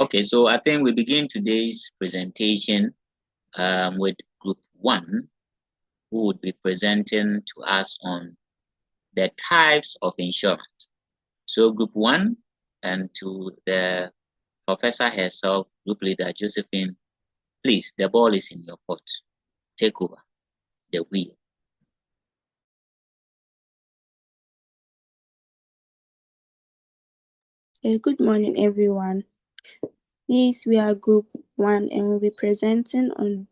Okay, so I think we begin today's presentation with Group 1, who would be presenting to us on the types of insurance. So Group 1, and to the professor herself, Group Leader Josephine, please, the ball is in your court. Take over the wheel. Good morning, everyone. Please, we are Group 1 and we'll be presenting on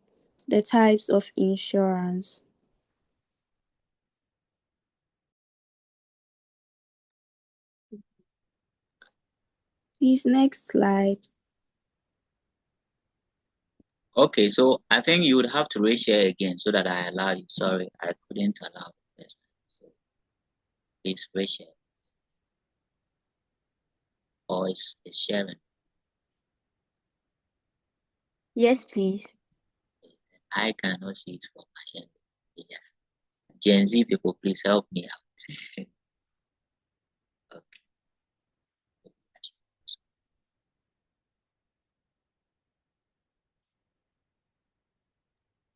the types of insurance. Please, next slide. Okay, so I think you would have to reshare again so that I allow you. Sorry, I couldn't allow the first time. So please reshare. Or is sharing? Yes, please. I cannot see it from my end. Yeah. Gen Z people, please help me out. Okay.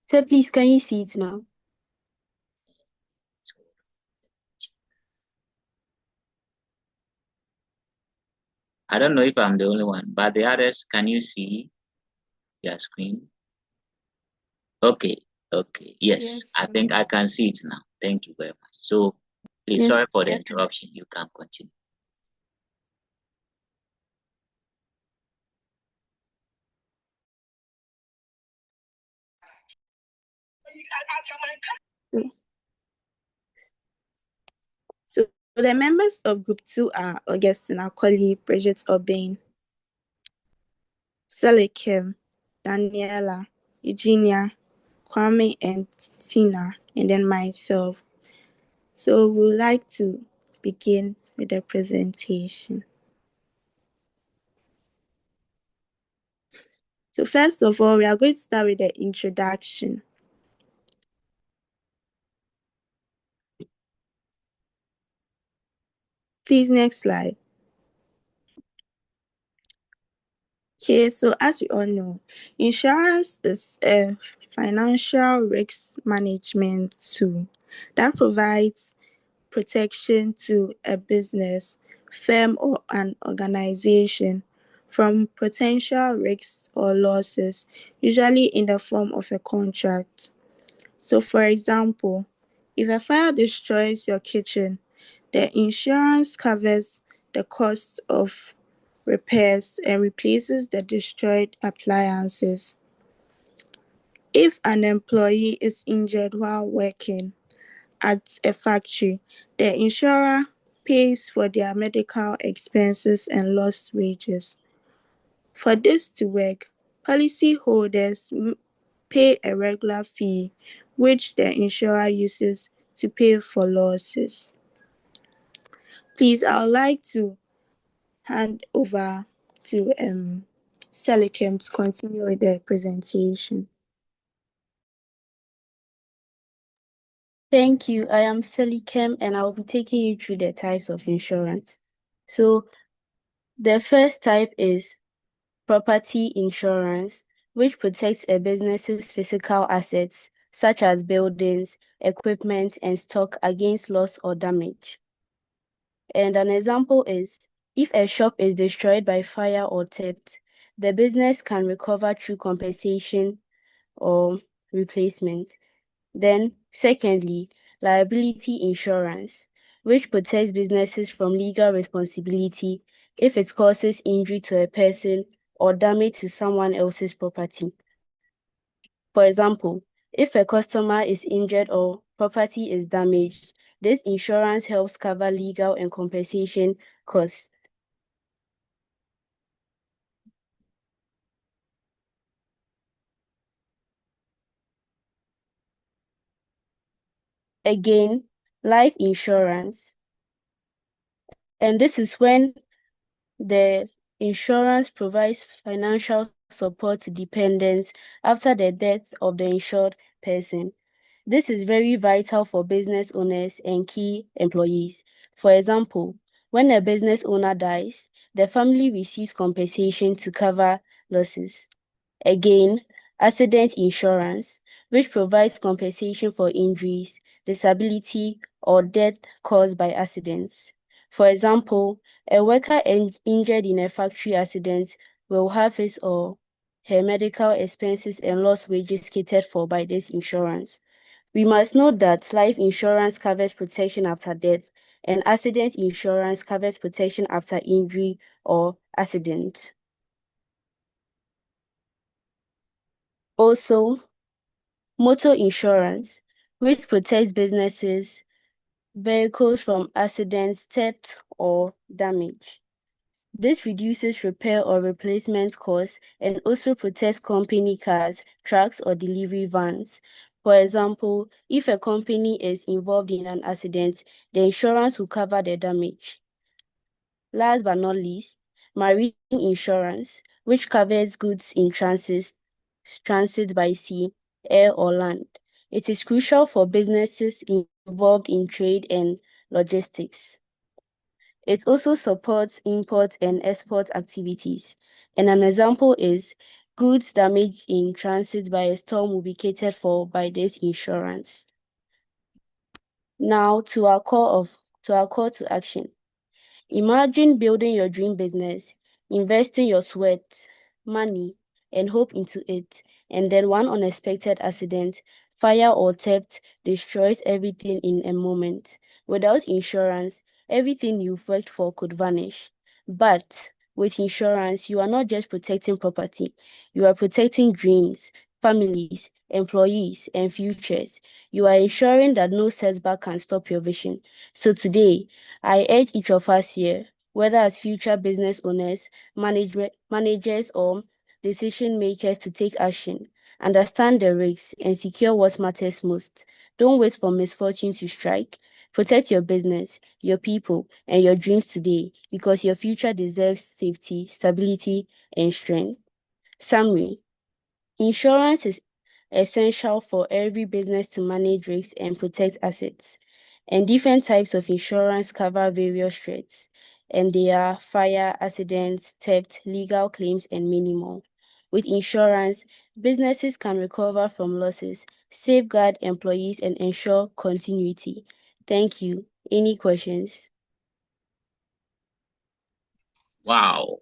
So please, can you see it now? I don't know if I'm the only one, but the others, can you see your screen? Okay, okay. Yes, I think I can see it now. Thank you very much. So please, sorry for the interruption. You can continue. So the members of Group 2 are Augustine Akoli, Bridget Obeng, Selikim, Daniela, Eugenia, Kwame, and Tina, and then myself. So we would like to begin with the presentation. So first of all, we are going to start with the introduction. Please, next slide. Okay, so as we all know, insurance is a financial risk management tool that provides protection to a business, firm, or an organization from potential risks or losses, usually in the form of a contract. So, for example, if a fire destroys your kitchen, the insurance covers the cost of repairs and replaces the destroyed appliances. If an employee is injured while working at a factory, the insurer pays for their medical expenses and lost wages. For this to work, policyholders pay a regular fee, which the insurer uses to pay for losses. Please, I would like to hand over to Selikim to continue with the presentation. Thank you. I am Selikim and I will be taking you through the types of insurance. So the first type is property insurance, which protects a business's physical assets, such as buildings, equipment, and stock against loss or damage. And an example is, if a shop is destroyed by fire or theft, the business can recover through compensation or replacement. Then, secondly, liability insurance, which protects businesses from legal responsibility if it causes injury to a person or damage to someone else's property. For example, if a customer is injured or property is damaged, this insurance helps cover legal and compensation costs. Again, life insurance. And this is when the insurance provides financial support to dependents after the death of the insured person. This is very vital for business owners and key employees. For example, when a business owner dies, the family receives compensation to cover losses. Again, accident insurance, which provides compensation for injuries, disability, or death caused by accidents. For example, a worker injured in a factory accident will have his or her medical expenses and lost wages catered for by this insurance. We must note that life insurance covers protection after death, and accident insurance covers protection after injury or accident. Also, motor insurance, which protects businesses, vehicles from accidents, theft, or damage. This reduces repair or replacement costs and also protects company cars, trucks, or delivery vans. For example, if a company is involved in an accident, the insurance will cover the damage. Last but not least, marine insurance, which covers goods in transit by sea, air, or land. It is crucial for businesses involved in trade and logistics. It also supports import and export activities. And an example is goods damaged in transit by a storm will be catered for by this insurance. Now to our call to action. Imagine building your dream business, investing your sweat, money, and hope into it, and then one unexpected accident, fire or theft destroys everything in a moment. Without insurance, everything you've worked for could vanish. But with insurance, you are not just protecting property, you are protecting dreams, families, employees, and futures. You are ensuring that no setback can stop your vision. So today, I urge each of us here, whether as future business owners, managers, or decision makers, to take action, understand the risks, and secure what matters most. Don't wait for misfortune to strike. Protect your business, your people, and your dreams today, because your future deserves safety, stability, and strength. Summary: insurance is essential for every business to manage risks and protect assets. And different types of insurance cover various threats, and they are fire, accidents, theft, legal claims, and many more. With insurance, businesses can recover from losses, safeguard employees, and ensure continuity. Thank you. Any questions? Wow.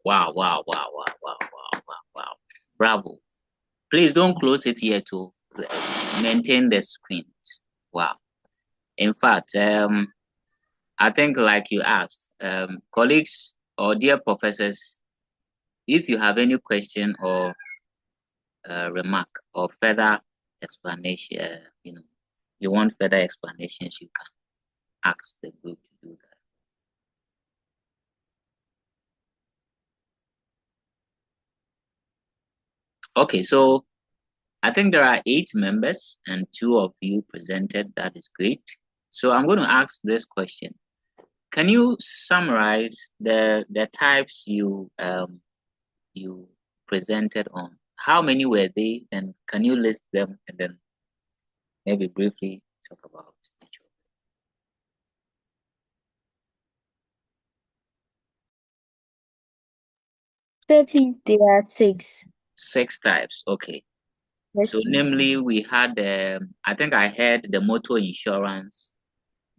Bravo. Please don't close it here to maintain the screens. Wow. In fact, I think like you asked, colleagues or dear professors, if you have any question or remark or further explanation, you want further explanations, you can ask the group to do that. Okay, so I think there are 8 members and 2 of you presented. That is great. So I'm going to ask this question. Can you summarize the types you presented on? How many were they, and can you list them and then maybe briefly talk about each of Sir, please, there are 6. 6 types. Okay. Yes, So please. namely, we had I think I heard the motor insurance,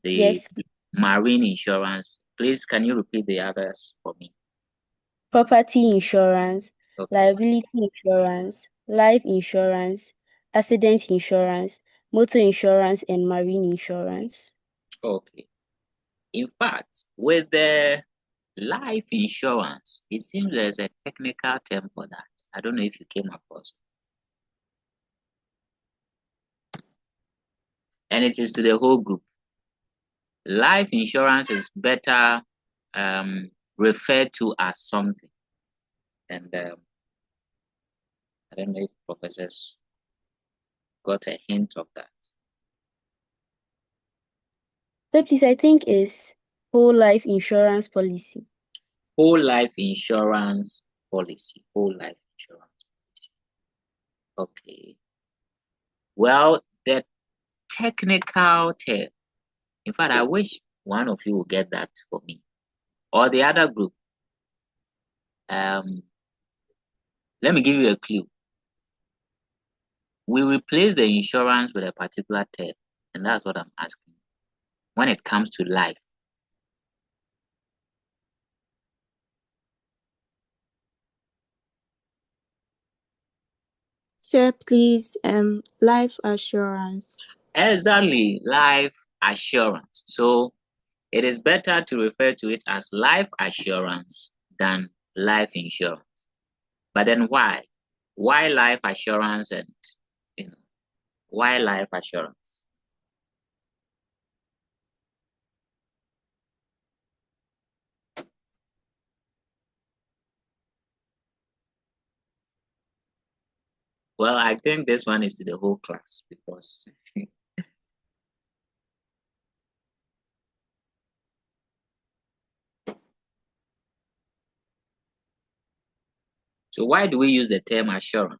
the Yes, please. marine insurance. Please, can you repeat the others for me? Property insurance, Okay. liability insurance, life insurance, accident insurance, motor insurance, and marine insurance. Okay. In fact, with the life insurance, it seems there's a technical term for that. I don't know if you came across it. And it is to the whole group. Life insurance is better referred to as something. And I don't know if professors got a hint of that. So please, I think is whole life insurance policy. Whole life insurance policy. Whole life insurance policy. Okay. Well, the technical term. In fact, I wish one of you would get that for me. Or the other group. let me give you a clue. We replace the insurance with a particular term, and that's what I'm asking. When it comes to life, Sir, please, life assurance. exactly, life assurance. So it is better to refer to it as life assurance than life insurance. But then why? Why life assurance and why life assurance? Well, I think this one is to the whole class because so why do we use the term assurance?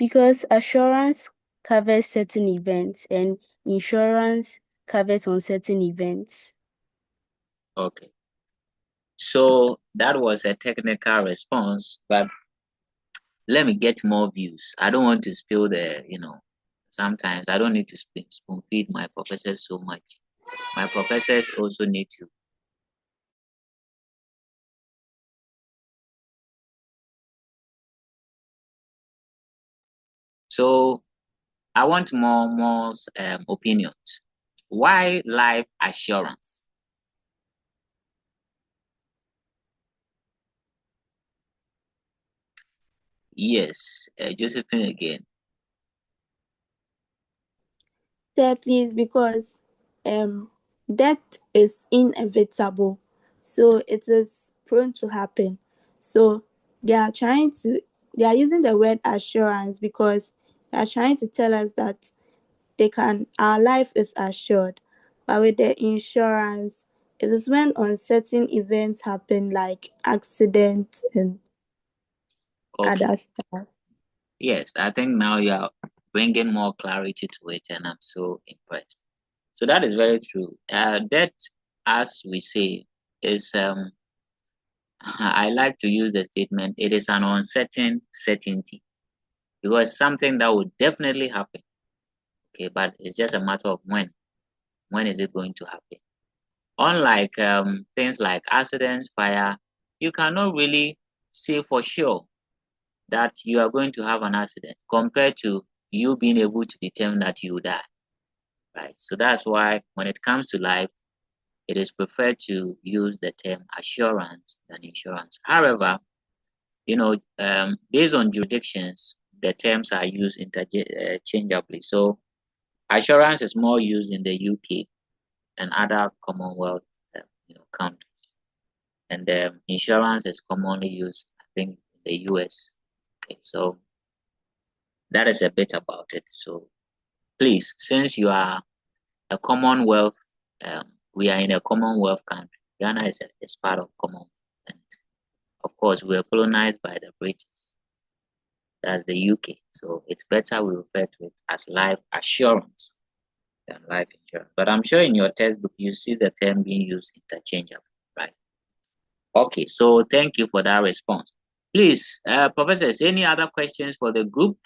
Because assurance covers certain events and insurance covers uncertain events. Okay. So that was a technical response, but let me get more views. I don't want to spill sometimes I don't need to spoon feed my professors so much. My professors also need to. So I want more opinions. Why life assurance? Yes, Josephine again. Sir, please, because death is inevitable, so it is prone to happen. So they are using the word assurance because they are trying to tell us that our life is assured. But with the insurance, it is when uncertain events happen, like accidents and Okay. other stuff. Yes, I think now you are bringing more clarity to it, and I'm so impressed. So that is very true. Death, as we say, is I like to use the statement. It is an uncertain certainty because something that would definitely happen. Okay, but it's just a matter of when. When is it going to happen? Unlike things like accidents, fire, you cannot really say for sure that you are going to have an accident compared to you being able to determine that you will die, right? So that's why when it comes to life, it is preferred to use the term assurance than insurance. However, based on jurisdictions, the terms are used interchangeably. So assurance is more used in the UK and other Commonwealth countries, and insurance is commonly used, I think, in the US. Okay, so that is a bit about it. So please, since you are a Commonwealth, we are in a Commonwealth country. Ghana is part of Commonwealth, and of course, we were colonized by the British. That's the UK. So it's better we refer to it as life assurance than life insurance. But I'm sure in your textbook you see the term being used interchangeably, right? Okay, so thank you for that response. Please, professors, any other questions for the group?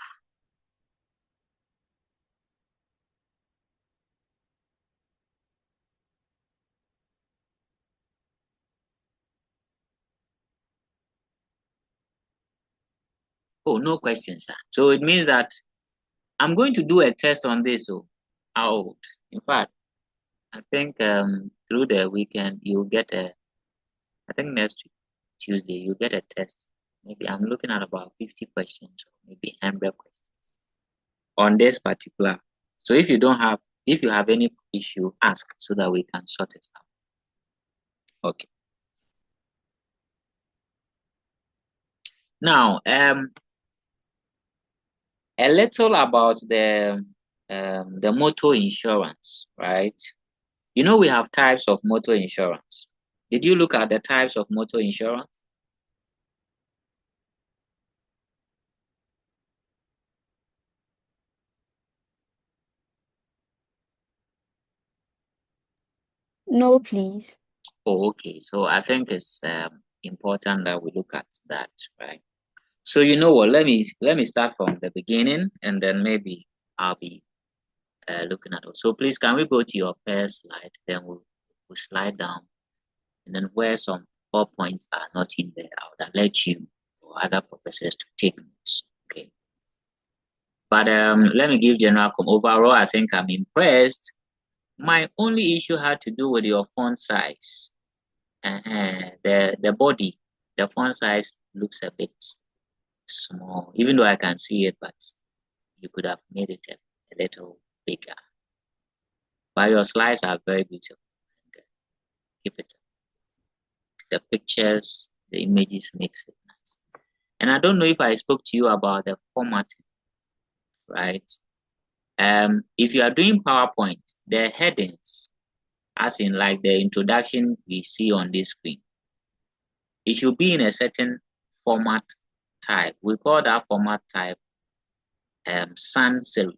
Oh, no questions, sir. So it means that I'm going to do a test on this. So out. In fact, I think through the weekend you'll get I think next week, Tuesday, you'll get a test. Maybe I'm looking at about 50 questions, or maybe 100 questions on this particular. So if you have any issue, ask so that we can sort it out. Okay. Now, a little about the motor insurance, right? You know we have types of motor insurance. Did you look at the types of motor insurance? No, please. Oh, okay. So I think it's important that we look at that, right? So you know what? Let me start from the beginning, and then maybe I'll be looking at it. So please, can we go to your first slide? Then we'll slide down, and then where some points are not in there, I would let you or other professors to take notes. Okay. But let me give general overall. I think I'm impressed. My only issue had to do with your font size. The body, the font size looks a bit small, even though I can see it, but you could have made it a little bigger. But your slides are very beautiful. Keep it. The pictures, the images makes it nice. And I don't know if I spoke to you about the formatting, right? If you are doing PowerPoint, the headings, as in like the introduction we see on this screen, it should be in a certain format type. We call that format type sans serif.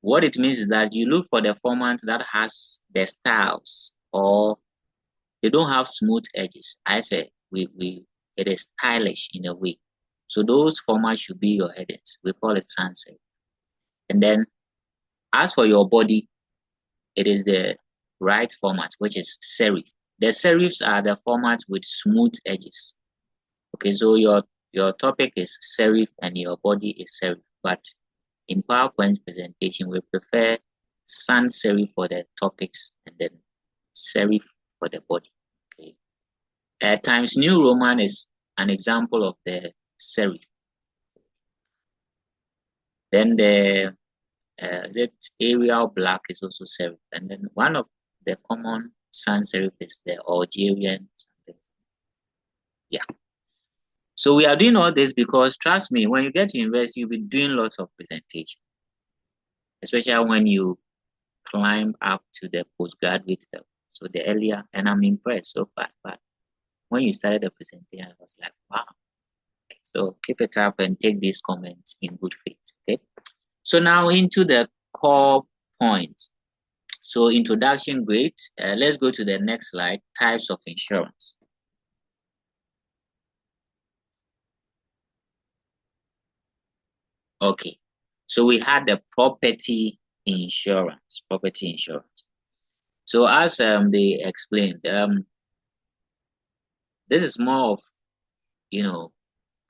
What it means is that you look for the format that has the styles, or they don't have smooth edges. I say it is stylish in a way. So those formats should be your headings. We call it sans serif. And then as for your body, it is the right format, which is serif. The serifs are the formats with smooth edges. Okay, so your topic is serif and your body is serif, but in PowerPoint presentation, we prefer sans serif for the topics and then serif for the body. Okay. Times New Roman is an example of the serif. Then the Arial Black is also serif, and then one of the common sans serif is the Algerian. Yeah. So we are doing all this because, trust me, when you get to university, you'll be doing lots of presentation, especially when you climb up to the postgraduate level. So the earlier, and I'm impressed so far, but when you started the presentation, I was like, wow. So keep it up and take these comments in good faith, okay? So now into the core points. So introduction, great. Let's go to the next slide, types of insurance. Okay, so we had the property insurance. So as they explained, this is more of,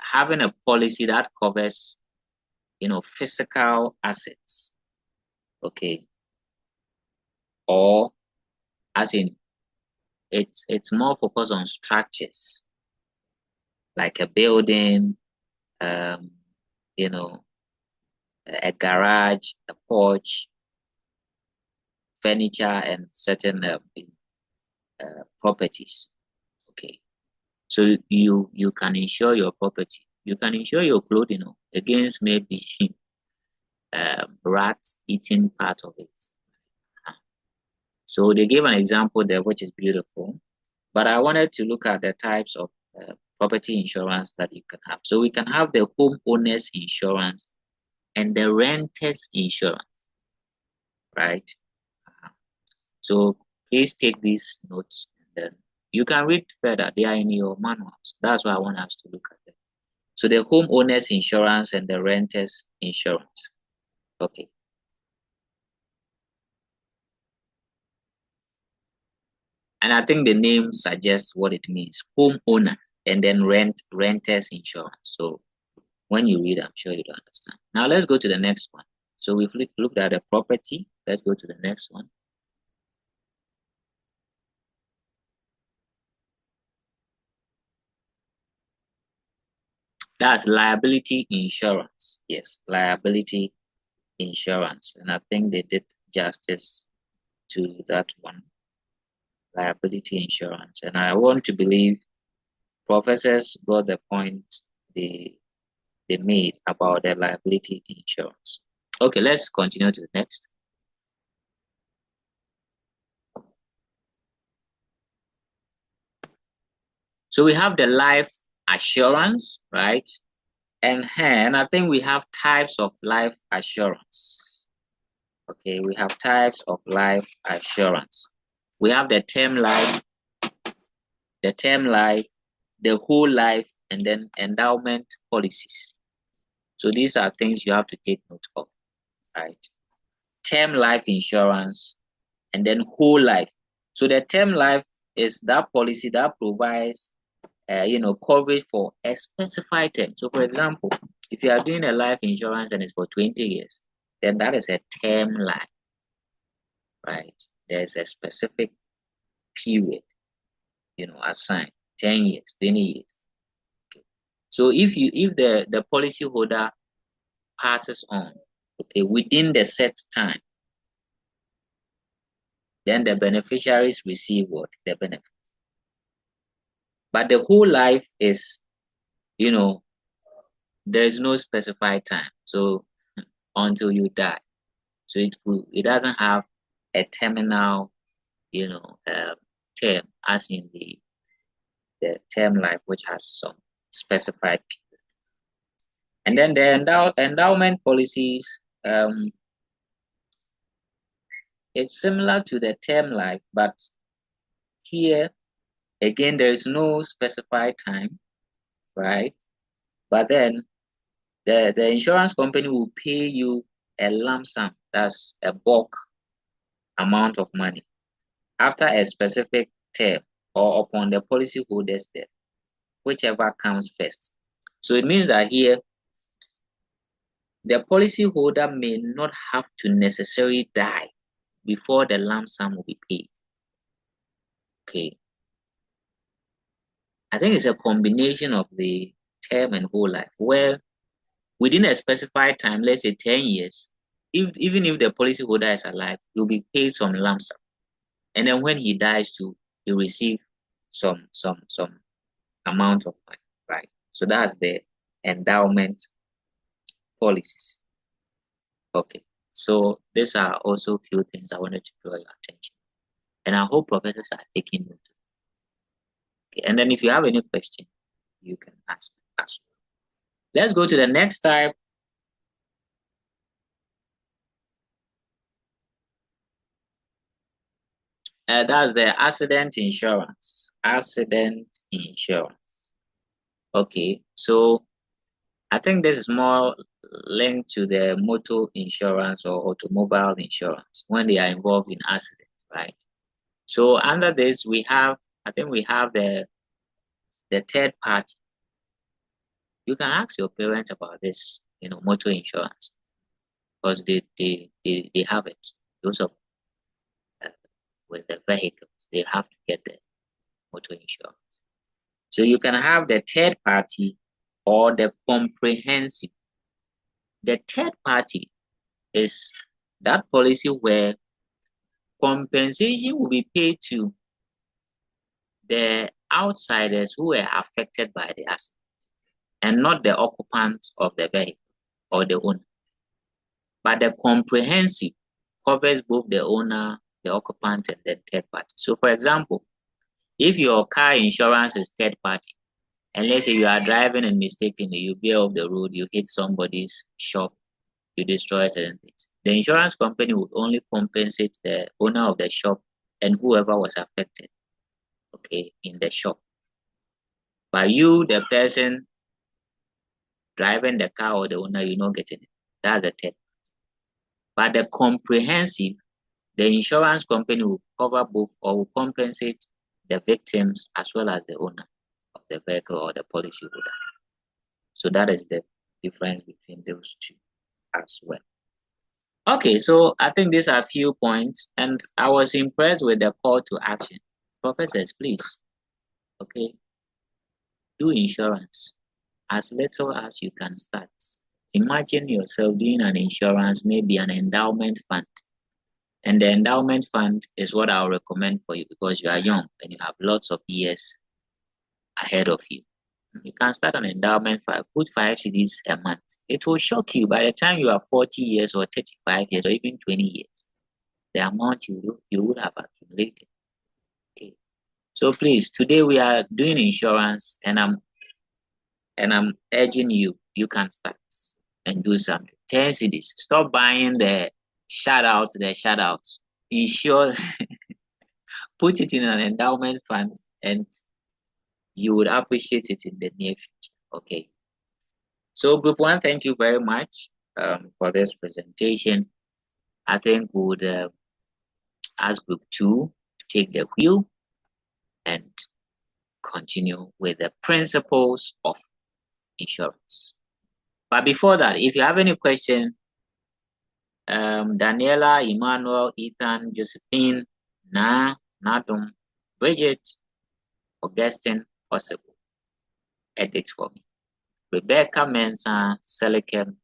having a policy that covers, physical assets. Okay, or as in, it's more focused on structures, like a building, a garage, a porch, furniture, and certain properties. Okay, so you can insure your property. You can insure your clothing against maybe rats eating part of it. So they gave an example there, which is beautiful. But I wanted to look at the types of property insurance that you can have. So we can have the homeowners insurance and the renters insurance, right? So please take these notes, and then you can read further. They are in your manuals. That's why I want us to look at them. So the homeowners insurance and the renters insurance. Okay. And I think the name suggests what it means. Homeowner and then renters insurance. So when you read, I'm sure you'll understand. Now let's go to the next one. So we've looked at the property. Let's go to the next one. That's liability insurance. Yes, liability insurance. And I think they did justice to that one. Liability insurance. And I want to believe professors got the point they made about the liability insurance. Okay, let's continue to the next. So we have the life assurance, right? And I think we have types of life assurance. Okay, we have types of life assurance. we have the term life, the whole life, and then endowment policies. So these are things you have to take note of, right? Term life insurance and then whole life. So the term life is that policy that provides, coverage for a specified term. So for example, if you are doing a life insurance and it's for 20 years, then that is a term life, right? There's a specific period, assigned, 10 years, 20 years. Okay. So if the policy holder passes on, okay, within the set time, then the beneficiaries receive what? The benefit. But the whole life is, there is no specified time. So until you die. So it doesn't have a terminal, term as in the term life, which has some specified period. And then the endowment policies, it's similar to the term life, but here again there is no specified time, right? But then the insurance company will pay you a lump sum, that's a bulk amount of money, after a specific term or upon the policyholder's death, whichever comes first. So it means that here, the policyholder may not have to necessarily die before the lump sum will be paid. Okay. I think it's a combination of the term and whole life, where within a specified time, let's say 10 years, even if the policyholder is alive, he'll be paid some lump sum. And then when he dies too, he'll receive some amount of money, right? So that's the endowment policies. Okay, so these are also a few things I wanted to draw your attention, and I hope professors are taking note. Okay, and then if you have any question, you can ask. Let's go to the next type. That's the accident insurance. Accident insurance. Okay, so I think this is more linked to the motor insurance or automobile insurance when they are involved in accidents, right? So under this, I think we have the third party. You can ask your parents about this, motor insurance, because they have it. Those of with the vehicles, they have to get the motor insurance. So you can have the third party or the comprehensive. The third party is that policy where compensation will be paid to the outsiders who were affected by the accident and not the occupants of the vehicle or the owner. But the comprehensive covers both the owner, the occupant, and the third party. So for example, if your car insurance is third party, and let's say you are driving and mistakenly you veer off the road, you hit somebody's shop, you destroy certain things, the insurance company would only compensate the owner of the shop and whoever was affected, okay, in the shop. But you, the person driving the car or the owner, you're not getting it. That's the third. But the comprehensive, the insurance company will cover both or will compensate the victims as well as the owner of the vehicle or the policyholder. So that is the difference between those two as well. Okay, so I think these are a few points, and I was impressed with the call to action. Professors, please, okay, do insurance as little as you can start. Imagine yourself doing an insurance, maybe an endowment fund. And the endowment fund is what I'll recommend for you because you are young and you have lots of years ahead of you. You can start an endowment fund, put 5 cedis a month. It will shock you by the time you are 40 years or 35 years or even 20 years, the amount you would have accumulated. Okay. So please, today we are doing insurance, and I'm urging you can start and do something. 10 cedis. Stop buying the shutouts. Insure put it in an endowment fund and you would appreciate it in the near future. Okay. So group one, thank you very much for this presentation. I think we would ask group two to take the wheel and continue with the principles of insurance. But before that, if you have any question, Daniela, Emmanuel, Ethan, Josephine, Nadum, Bridget, Augustine, possible. Edit for me. Rebecca, Mensa, Selikem,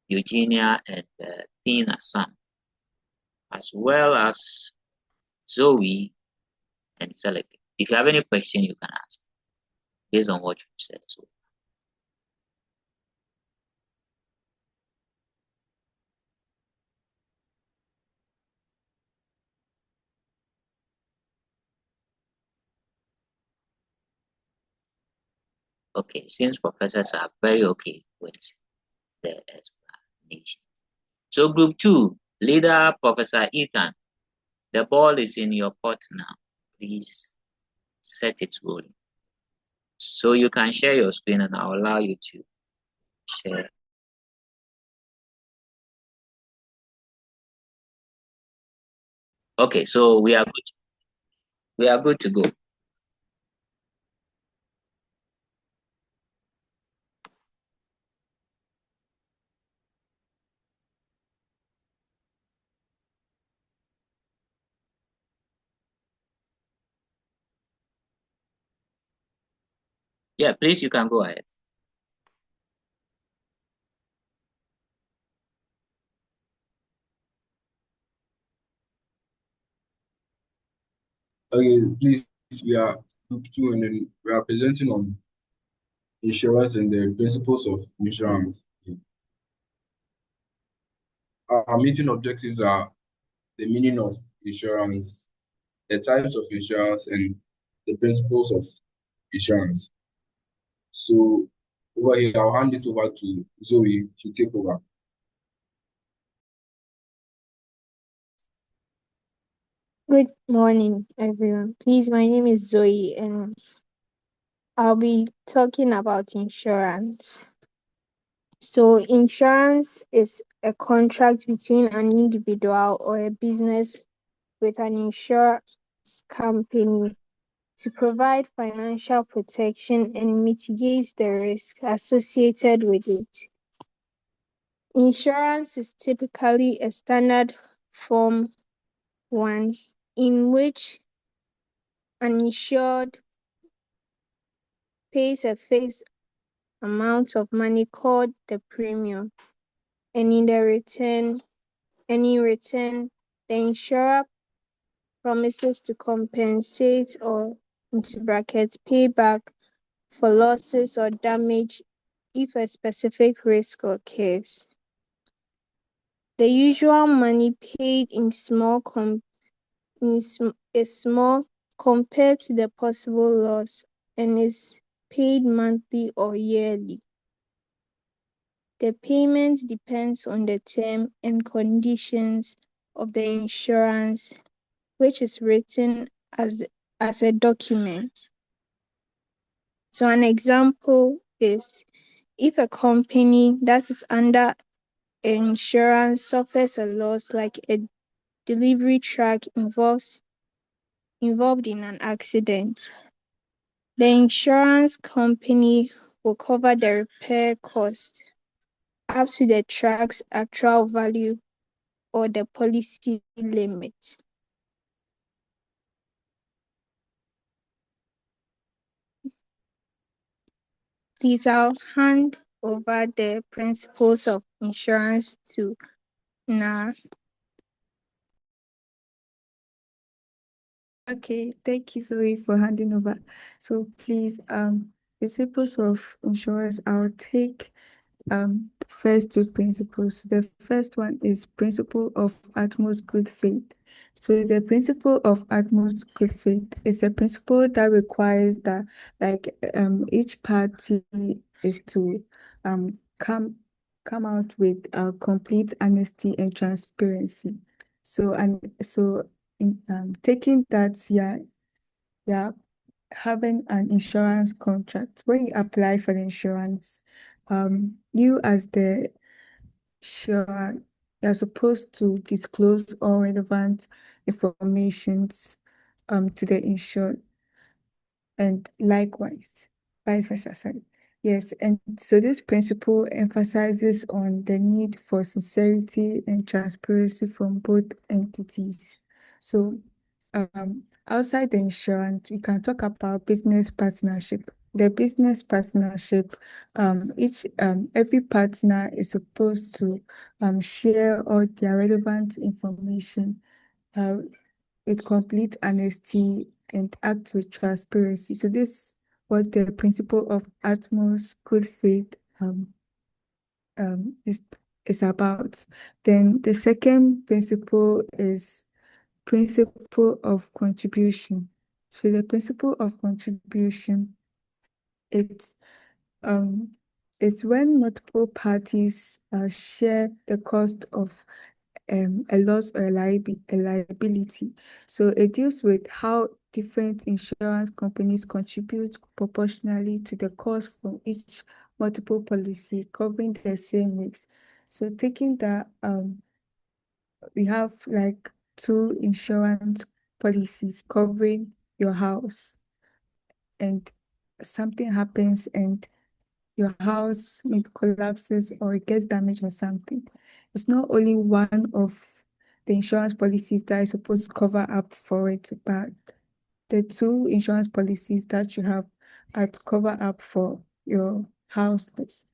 Eugenia, and Tina Sam, as well as Zoe and Selikem. If you have any question, you can ask based on what you said. So, okay, since professors are very okay with the explanation. So group two, leader Professor Ethan, the ball is in your court now. Please set it rolling. So you can share your screen and I'll allow you to share. Okay, so we are good. We are good to go. Yeah, please, you can go ahead. Okay, please, we are group two, and then we are presenting on insurance and the principles of insurance. Our meeting objectives are the meaning of insurance, the types of insurance, and the principles of insurance. So over here, I'll hand it over to Zoe to take over. Good morning, everyone. Please, my name is Zoe, and I'll be talking about insurance. So, insurance is a contract between an individual or a business with an insurance company to provide financial protection and mitigate the risk associated with it. Insurance is typically a standard form one in which an insured pays a fixed amount of money called the premium, and in return, the insurer promises to compensate or (pay back) for losses or damage if a specific risk occurs. The usual money paid is small compared to the possible loss and is paid monthly or yearly. The payment depends on the term and conditions of the insurance, which is written as a document. So an example is if a company that is under insurance suffers a loss, like a delivery truck involved in an accident, the insurance company will cover the repair cost up to the truck's actual value or the policy limit. Please, I'll hand over the principles of insurance to Na. Okay, thank you, Zoe, for handing over. So please, principles of insurance, I'll take the first two principles. The first one is principle of utmost good faith. So the principle of utmost good faith is a principle that requires that each party is to come out with complete honesty and transparency. So taking that you're having an insurance contract. When you apply for the insurance, you as the insurer, you're supposed to disclose all relevant informations to the insured, and likewise, vice versa, sorry. Yes, and so this principle emphasizes on the need for sincerity and transparency from both entities. So, outside the insurance, we can talk about business partnership. The business partnership, every partner is supposed to share all their relevant information uh, with complete honesty and act with transparency. So this what the principle of utmost good faith um, is is about. Then the second principle is principle of contribution. So the principle of contribution, it's um it's when multiple parties share the cost of a loss or a liability. So it deals with how different insurance companies contribute proportionally to the cost from each multiple policy covering the same risks. So taking that, we have like two insurance policies covering your house, and something happens and your house maybe collapses or it gets damaged or something. It's not only one of the insurance policies that is supposed to cover up for it, but the two insurance policies that you have are to cover up for your house loss.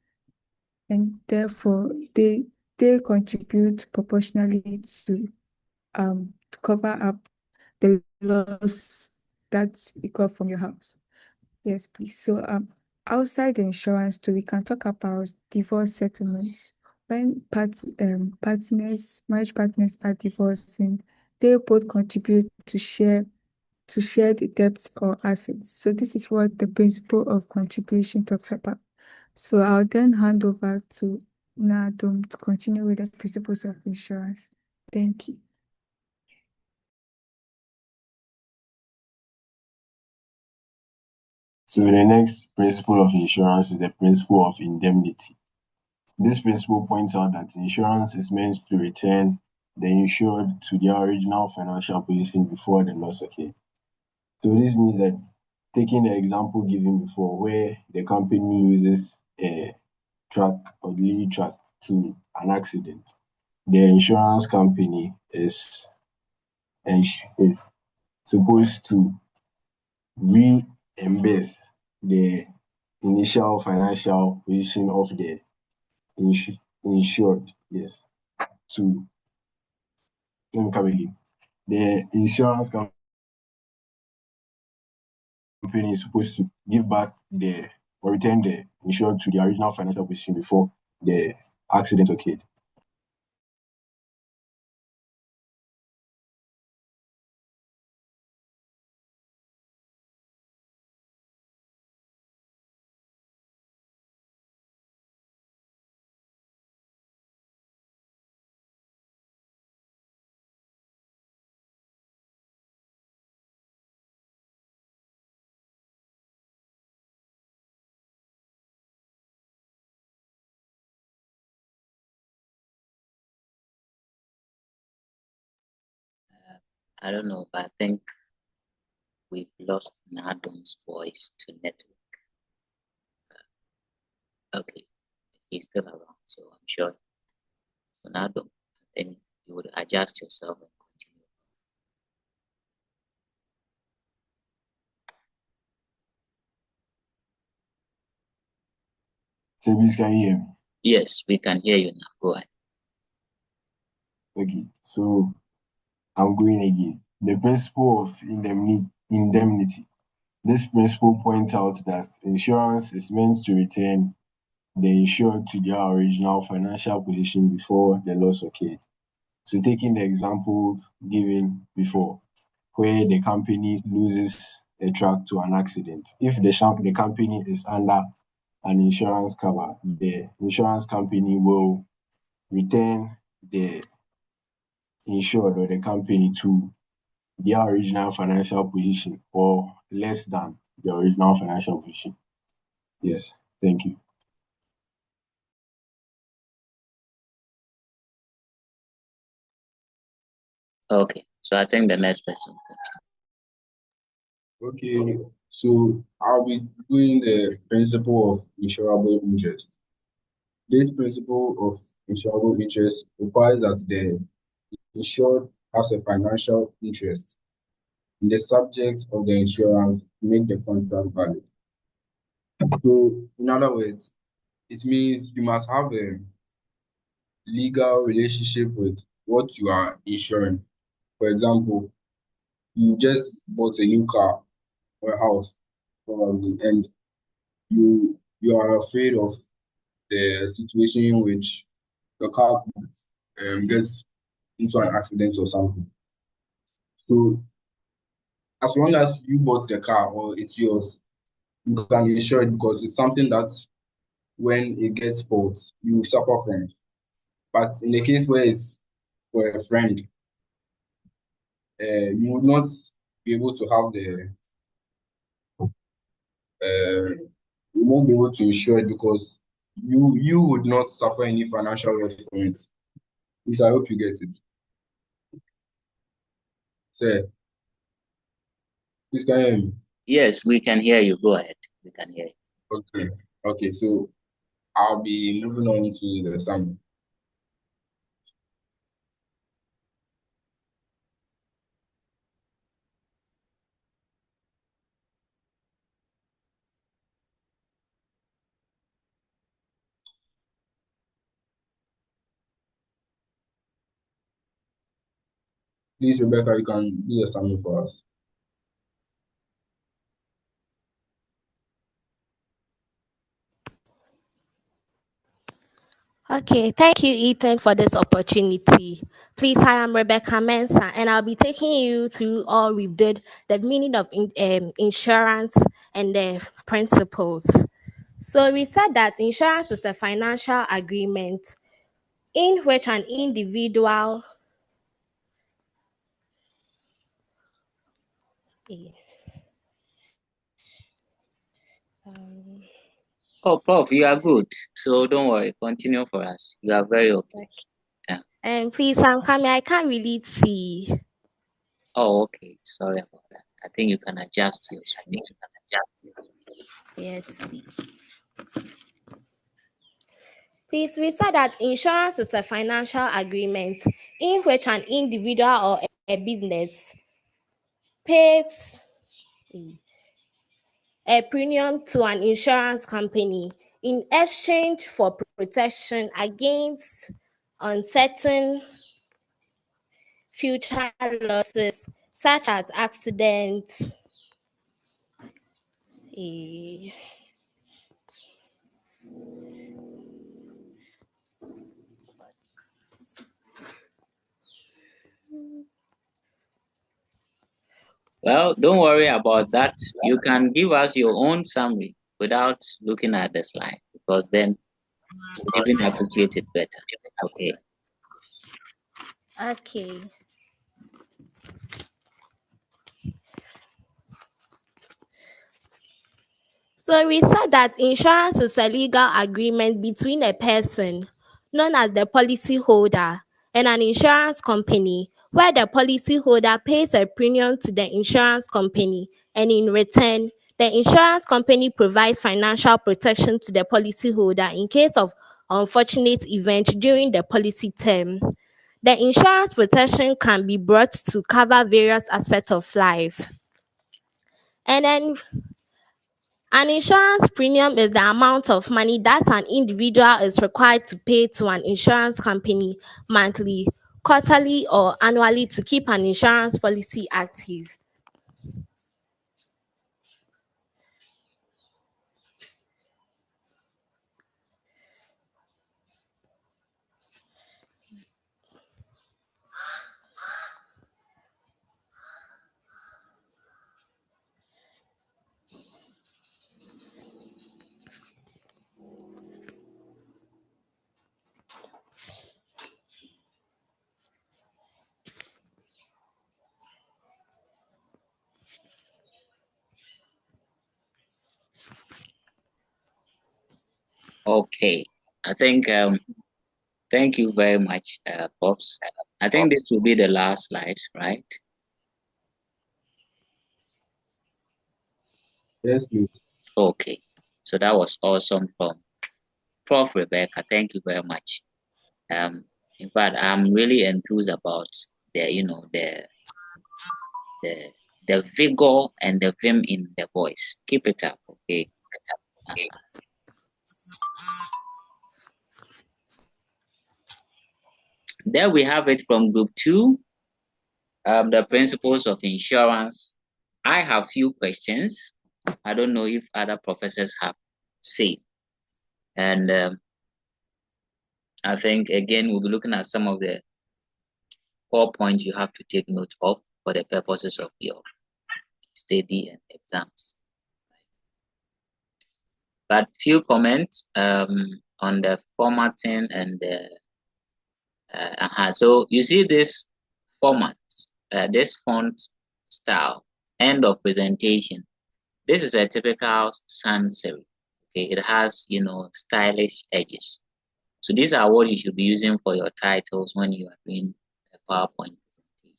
And therefore they contribute proportionally to cover up the loss that you got from your house. Yes, please. So outside the insurance too, we can talk about divorce settlements. When marriage partners are divorcing, they both contribute to share the debts or assets. So this is what the principle of contribution talks about. So I'll then hand over to Nadum to continue with the principles of insurance. Thank you. So the next principle of insurance is the principle of indemnity. This principle points out that insurance is meant to return the insured to their original financial position before the loss occurred. So this means that, taking the example given before, where the company loses a truck or delivery truck to an accident, the insurance company is supposed to reimburse the initial financial position of the insured. Yes. To let me come again. The insurance company is supposed to give back or return the insured to the original financial position before the accident occurred. I don't know, but I think we've lost Nadum's voice to network. Okay, he's still around, so I'm sure. So Nadum, I think you would adjust yourself and continue. So please, can you hear me? Yes, we can hear you now. Go ahead. Okay, so I'm going again. The principle of indemnity. This principle points out that insurance is meant to return the insured to their original financial position before the loss occurred. So taking the example given before, where the company loses a truck to an accident, if the company is under an insurance cover, the insurance company will return the insured or the company to their original financial position or less than the original financial position. Yes, thank you. Okay, so I think the next person. Okay, so I'll be doing the principle of insurable interest. This principle of insurable interest requires that the insured has a financial interest in the subject of the insurance to make the contract valid. So, in other words, it means you must have a legal relationship with what you are insuring. For example, you just bought a new car or a house, probably, and you are afraid of the situation in which your car gets into an accident or something. So, as long as you bought the car or it's yours, you can insure it because it's something that when it gets spoiled, you suffer from it. But in the case where it's for a friend, you would not be able to have you won't be able to insure it because you would not suffer any financial loss from it. Which I hope you get it. So, please can you hear me? Yes, we can hear you. Go ahead. We can hear you. Okay. Okay, so I'll be moving on to the summary. Please, Rebecca, you can do the summary for us. Okay, thank you, Ethan, for this opportunity. Please, I am Rebecca Mensah, and I'll be taking you through all we did, the meaning of insurance and the principles. So we said that insurance is a financial agreement in which an individual Oh, Prof, you are good. So don't worry. Continue for us. You are very okay. Yeah. and please, I'm coming. I can't really see. Oh, okay. Sorry about that. I think you can adjust your screen. Yes, please. Please, we said that insurance is a financial agreement in which an individual or a business pays a premium to an insurance company in exchange for protection against uncertain future losses such as accidents. Well, don't worry about that. You can give us your own summary without looking at the slide because then we even appreciate it better. Okay. Okay. So we said that insurance is a legal agreement between a person, known as the policyholder, and an insurance company, where the policyholder pays a premium to the insurance company, and in return, the insurance company provides financial protection to the policyholder in case of unfortunate event during the policy term. The insurance protection can be brought to cover various aspects of life. And then an insurance premium is the amount of money that an individual is required to pay to an insurance company monthly, quarterly, or annually to keep an insurance policy active. Okay. I think thank you very much, Pops. I think this will be the last slide, right? Yes, please. Okay. So that was awesome from Prof. Rebecca. Thank you very much. In fact, I'm really enthused about the the vigor and the vim in the voice. Keep it up, okay? There we have it from group 2, the principles of insurance. I have few questions. I don't know if other professors have said. And I think, again, we'll be looking at some of the 4 points you have to take note of for the purposes of your study and exams. But few comments on the formatting and the so you see this format, this font style, end of presentation. This is a typical sans serif. Okay, it has stylish edges. So these are what you should be using for your titles when you are doing a PowerPoint presentation.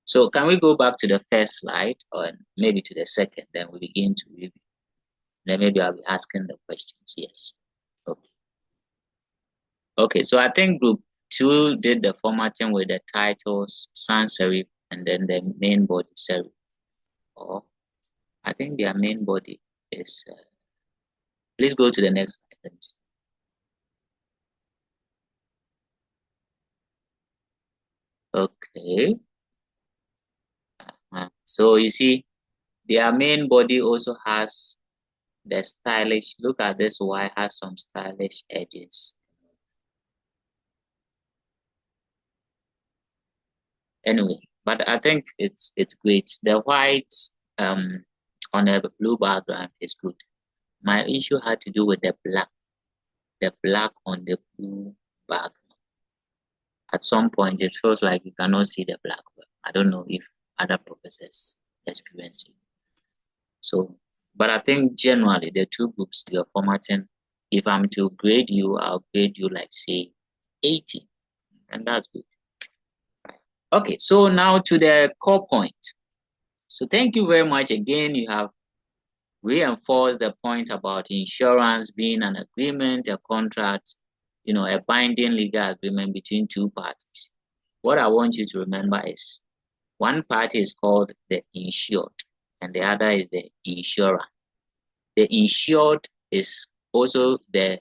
So can we go back to the first slide or maybe to the second, then we begin to review. Then maybe I'll be asking the questions. Yes. Okay. Okay, so I think group 2 did the formatting with the titles, sans serif, and then the main body serif. Or I think their main body is. Please go to the next slide. Okay. So you see, their main body also has the stylish. Look at this Y has some stylish edges. Anyway, but I think it's great. The white on a blue background is good. My issue had to do with the black on the blue background. At some point, it feels like you cannot see the black. I don't know if other professors experience it. So, but I think generally the two groups, you're formatting, if I'm to grade you, I'll grade you like say 80, and that's good. Right. Okay, so now to the core point. So thank you very much again. You have reinforced the point about insurance being an agreement, a contract, a binding legal agreement between two parties. What I want you to remember is one party is called the insured and the other is the insurer. The insured is also the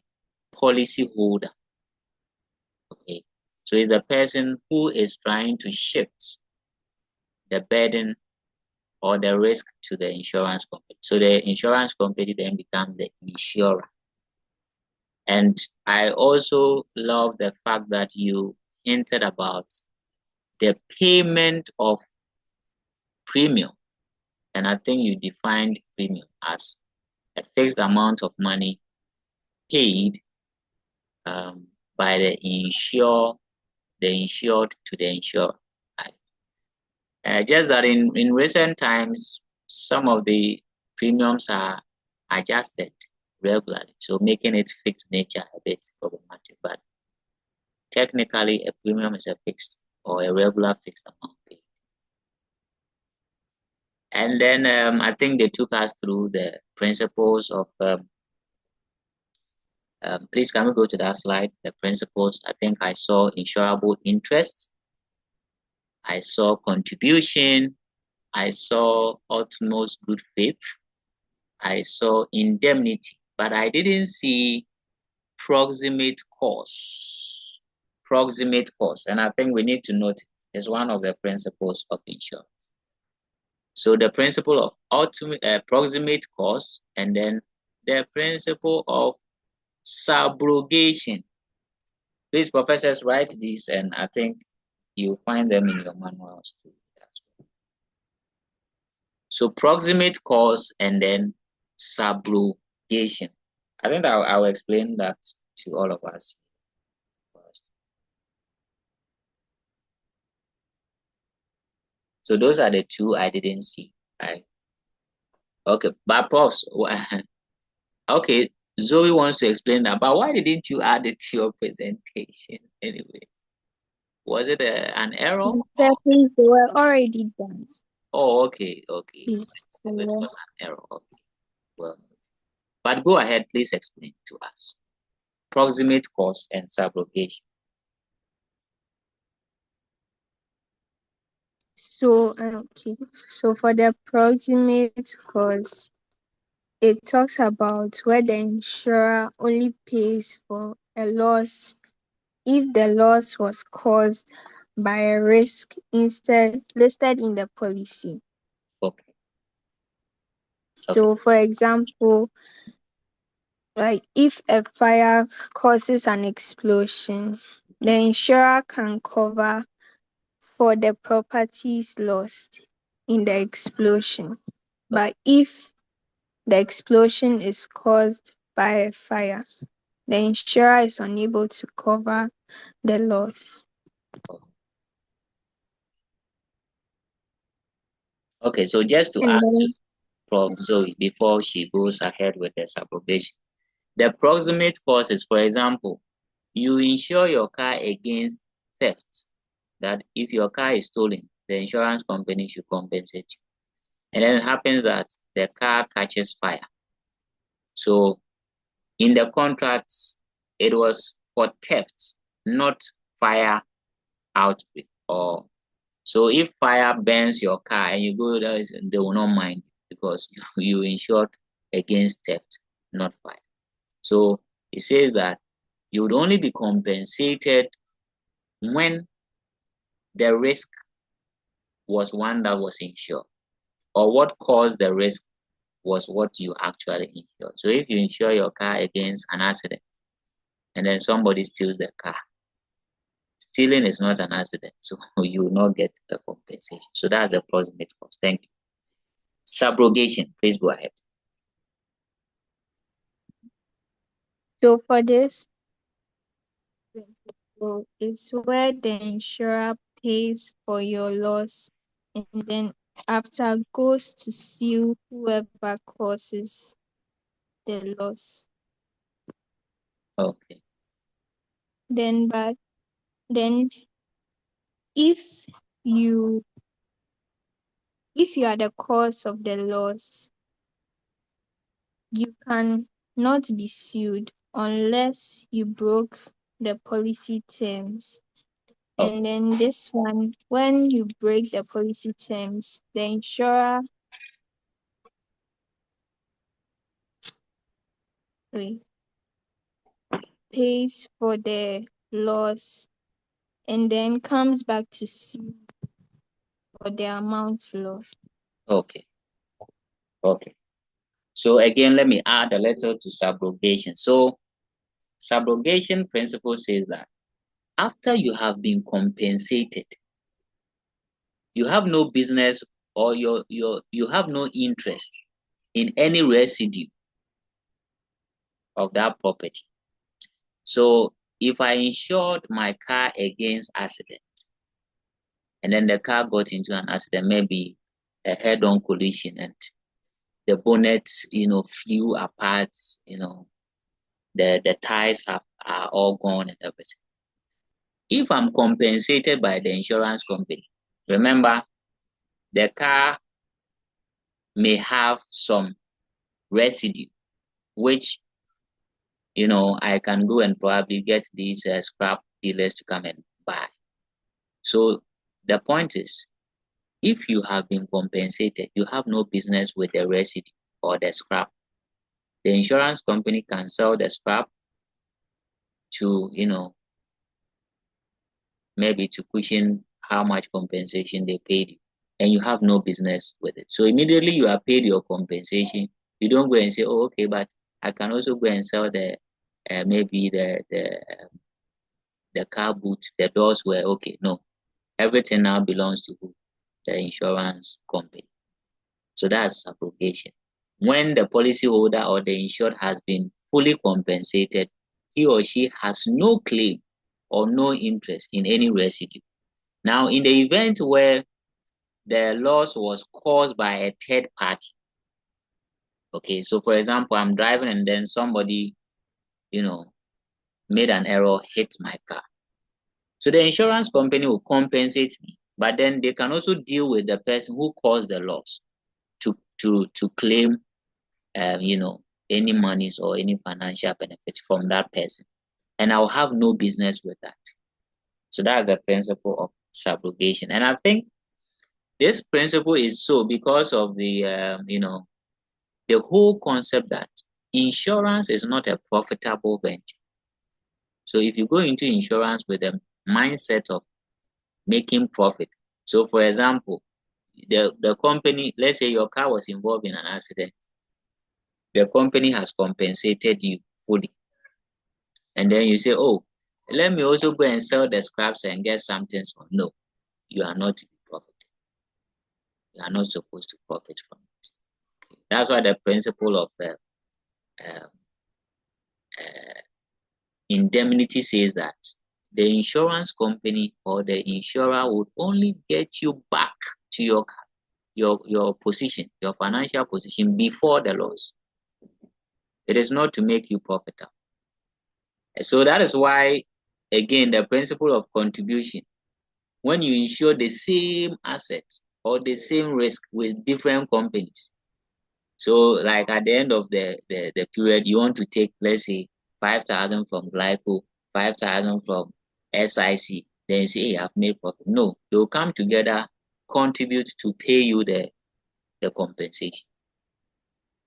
policy holder. Okay, so it's the person who is trying to shift the burden or the risk to the insurance company. So the insurance company then becomes the insurer. And I also love the fact that you hinted about the payment of premium. And I think you defined premium as a fixed amount of money paid by the insured to the insurer. Just that in recent times, some of the premiums are adjusted regularly, so making it fixed nature a bit problematic. But technically, a premium is a fixed or a regular fixed amount paid. And then I think they took us through the principles of. Please, can we go to that slide? The principles. I think I saw insurable interest. I saw contribution. I saw utmost good faith. I saw indemnity, but I didn't see proximate cause. Proximate cause, and I think we need to note it is one of the principles of insurance. So the principle of proximate cause, and then the principle of subrogation. Please, professors, write these, and I think you'll find them in your manuals too. So proximate cause and then subrogation. I think I'll explain that to all of us first. So those are the two I didn't see. Right? Okay, but profs, okay, Zoe wants to explain that, but why didn't you add it to your presentation anyway? Was it an error? Exactly, they were already done. Oh, okay. So it was an error. Okay. Well, but go ahead, please explain to us. Proximate cause and subrogation. So, okay. So for the proximate cause, it talks about where the insurer only pays for a loss if the loss was caused by a risk instead listed in the policy. Okay. So, for example, like if a fire causes an explosion, the insurer can cover for the properties lost in the explosion. But if the explosion is caused by a fire, the insurer is unable to cover the loss. Okay, so just to add to Prof. Zoe before she goes ahead with the subrogation, the proximate causes, for example, you insure your car against theft. That if your car is stolen, the insurance company should compensate you. And then it happens that the car catches fire. So in the contracts, it was for theft, not fire outbreak. Or so if fire burns your car and you go there, they will not mind because you insured against theft, not fire. So it says that you would only be compensated when the risk was one that was insured, or what caused the risk was what you actually insured. So if you insure your car against an accident and then somebody steals the car, stealing is not an accident, so you will not get a compensation. So that's the proximate cause. Thank you. Subrogation, please go ahead. So for this principle, it's where the insurer pays for your loss and then after goes to sue whoever causes the loss. Okay. Then if you are the cause of the loss, you can not be sued unless you broke the policy terms. And then this one, when you break the policy terms, the insurer pays for the loss and then comes back to sue for the amount lost. Okay. So again, let me add a little to subrogation. So subrogation principle says that after you have been compensated, you have no business or you have no interest in any residue of that property. So if I insured my car against accident and then the car got into an accident, maybe a head-on collision and the bonnet, flew apart, the tires are all gone and everything. If I'm compensated by the insurance company, remember the car may have some residue, which I can go and probably get these scrap dealers to come and buy. So the point is, if you have been compensated, you have no business with the residue or the scrap. The insurance company can sell the scrap to, maybe to cushion how much compensation they paid you, and you have no business with it. So immediately you are paid your compensation, you don't go and say, oh, okay, but I can also go and sell the maybe the car boot, the doors were okay. No, everything now belongs to who? The insurance company. So that's subrogation. When the policyholder or the insured has been fully compensated, he or she has no claim or no interest in any residue. Now, in the event where the loss was caused by a third party, Okay, so for example, I'm driving and then somebody, made an error, hit my car. So the insurance company will compensate me, but then they can also deal with the person who caused the loss to claim, any monies or any financial benefits from that person. And I'll have no business with that. So that's the principle of subrogation. And I think this principle is so because of the, the whole concept that insurance is not a profitable venture. So if you go into insurance with a mindset of making profit, so for example, the company, let's say your car was involved in an accident, the company has compensated you fully. And then you say, oh, let me also go and sell the scraps and get something. So no, you are not to be profited. You are not supposed to profit from it. Okay. That's why the principle of indemnity says that the insurance company or the insurer would only get you back to your position, your financial position before the loss. It is not to make you profitable. So that is why, again, the principle of contribution, when you insure the same asset or the same risk with different companies. So like at the end of the period, you want to take, let's say, 5,000 from Glyco, 5,000 from SIC, then you say, hey, I've made profit. No, they'll come together, contribute to pay you the compensation.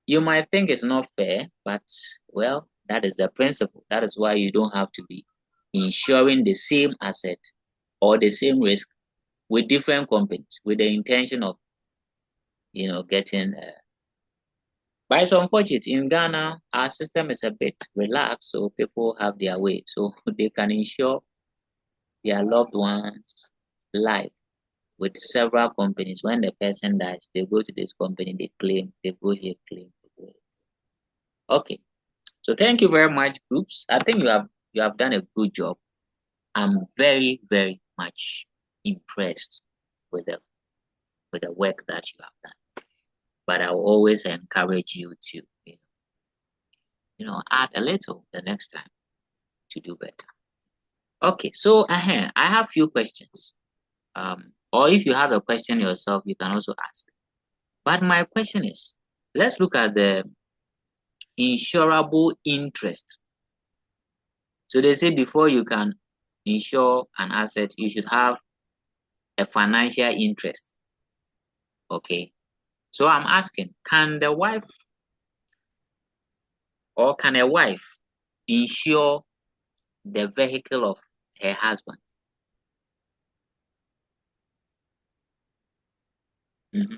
You might think it's not fair, but well, that is the principle. That is why you don't have to be insuring the same asset or the same risk with different companies with the intention of, getting. But it's unfortunate. In Ghana, our system is a bit relaxed, so people have their way. So they can insure their loved ones' life with several companies. When the person dies, they go to this company, they claim, they go here, claim, they go here. Okay. So thank you very much, groups. I think you have done a good job. I'm very, very much impressed with the work that you have done. But I will always encourage you to, add a little the next time to do better. Okay, so I have a few questions. Or if you have a question yourself, you can also ask. But my question is, let's look at the insurable interest. So they say before you can insure an asset, you should have a financial interest. Okay. So I'm asking, can a wife insure the vehicle of her husband? Mm-hmm.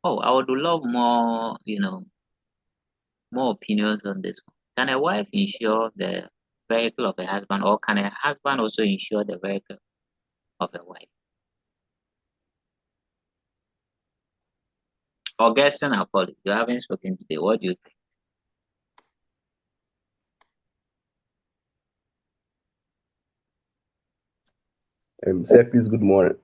Oh, I would love more, more opinions on this one. Can a wife insure the vehicle of a husband, or can a husband also insure the vehicle of a wife? Augustine, I'll call it. You haven't spoken today. What do you think? Sir, please, good morning.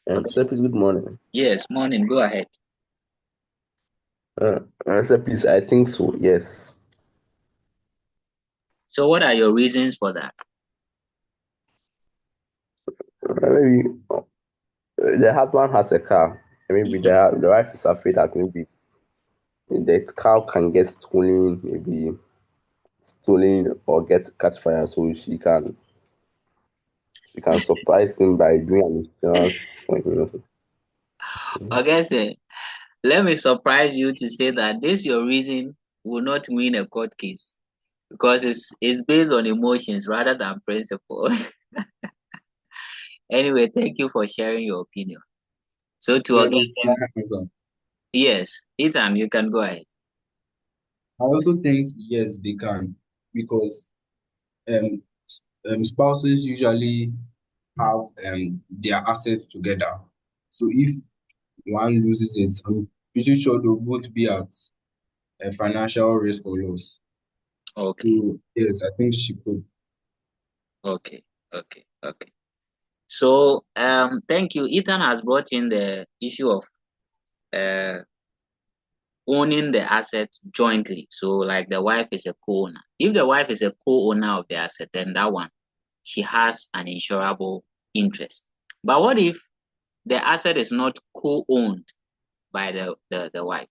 Oh, Sir, please, good morning. Yes, morning. Go ahead. Sir, please, I think so, yes. So what are your reasons for that? Maybe the husband has a car. Maybe the wife is afraid that maybe the car can get stolen, or catch fire, so she can surprise him by doing an insurance for him. Okay, let me surprise you to say that this your reason will not win a court case, because it's based on emotions rather than principle. Anyway, thank you for sharing your opinion. So to So, Augustine, yes, Ethan, you can go ahead. I also think yes, they can, because spouses usually have their assets together. So if one loses it, I'm pretty sure they'll both be at a financial risk or loss. Okay, So yes, I think she could. okay. So thank you. Ethan has brought in the issue of owning the asset jointly. So like the wife is a co-owner. If the wife is a co-owner of the asset, then that one, she has an insurable interest. But what if the asset is not co-owned by the wife?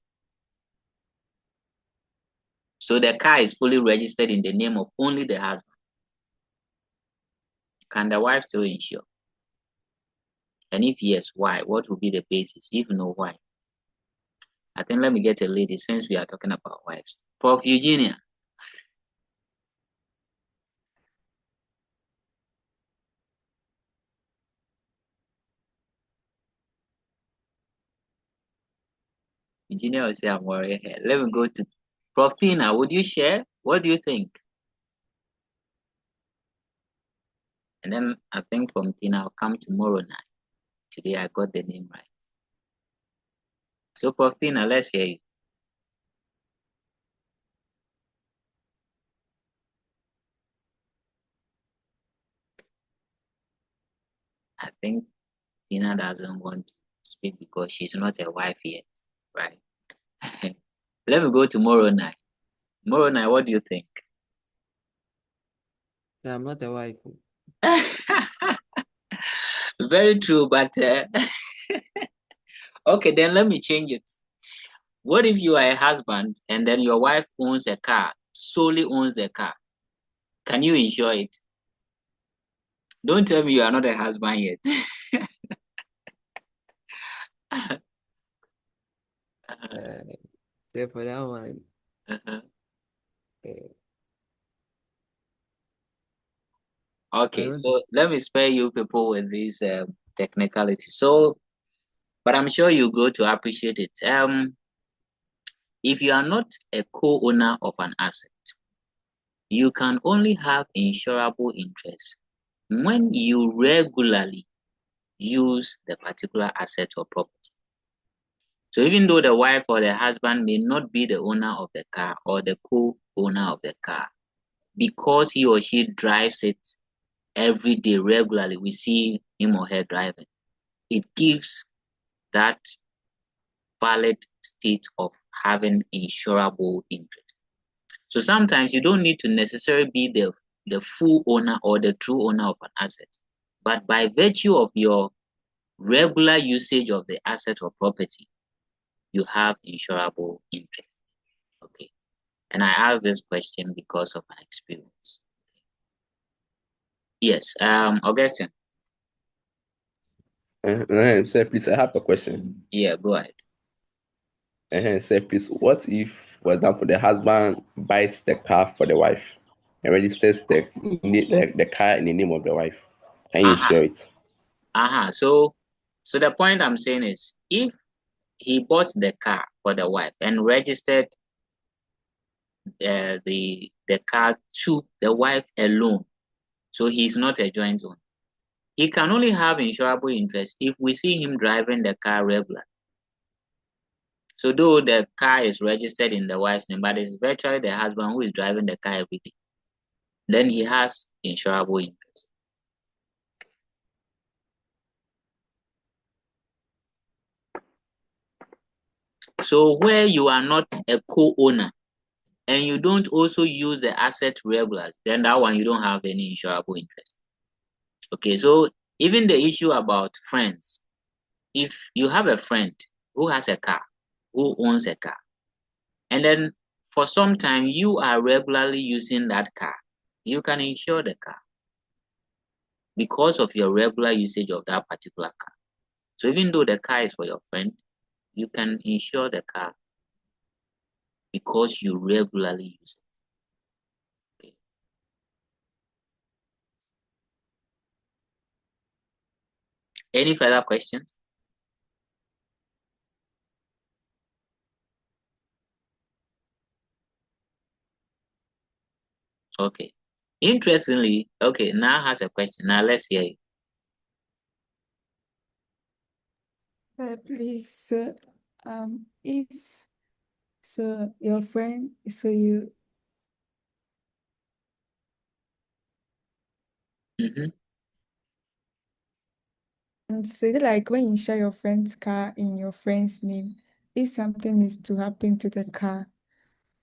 So the car is fully registered in the name of only the husband. Can the wife still insure? And if yes, why? What will be the basis? If no, why? I think let me get a lady since we are talking about wives. Prof. Eugenia. Eugenia will say I'm worried here. Let me go to Prof. Tina. Would you share? What do you think? And then I think from Tina I'll come tomorrow night. Today I got the name right. So Prof. Tina, let's hear you. I think Tina doesn't want to speak because she's not a wife yet, right? Let me go tomorrow night. Tomorrow night, what do you think? Yeah, I'm not a wife. Very true, but okay, then let me change it. What if you are a husband and then your wife owns a car, solely owns the car? Can you insure it? Don't tell me you are not a husband yet. Say for that one. Okay, so let me spare you people with these technicalities. So, but I'm sure you grow to appreciate it. If you are not a co-owner of an asset, you can only have insurable interest when you regularly use the particular asset or property. So even though the wife or the husband may not be the owner of the car or the co-owner of the car, because he or she drives it every day regularly, we see him or her driving, it gives that valid state of having insurable interest. So sometimes you don't need to necessarily be the full owner or the true owner of an asset, but by virtue of your regular usage of the asset or property, you have insurable interest. Okay. And I asked this question because of my experience. Yes, Augustine. Sir, please, I have a question. Yeah, go ahead. Sir, please, what if, for example, the husband buys the car for the wife and registers the car in the name of the wife? Can you insure it? So the point I'm saying is, if he bought the car for the wife and registered the car to the wife alone, so he's not a joint owner, he can only have insurable interest if we see him driving the car regularly. So though the car is registered in the wife's name, but it's virtually the husband who is driving the car every day, then he has insurable interest. So where you are not a co-owner and you don't also use the asset regularly, then that one you don't have any insurable interest. Okay, so even the issue about friends, if you have a friend who has a car, who owns a car, and then for some time you are regularly using that car, you can insure the car because of your regular usage of that particular car. So even though the car is for your friend, you can insure the car because you regularly use it. Okay. Any further questions? Okay. Interestingly, okay, now has a question. Now let's hear you. Please, so if so your friend, so you and so like when you share your friend's car in your friend's name, if something is to happen to the car,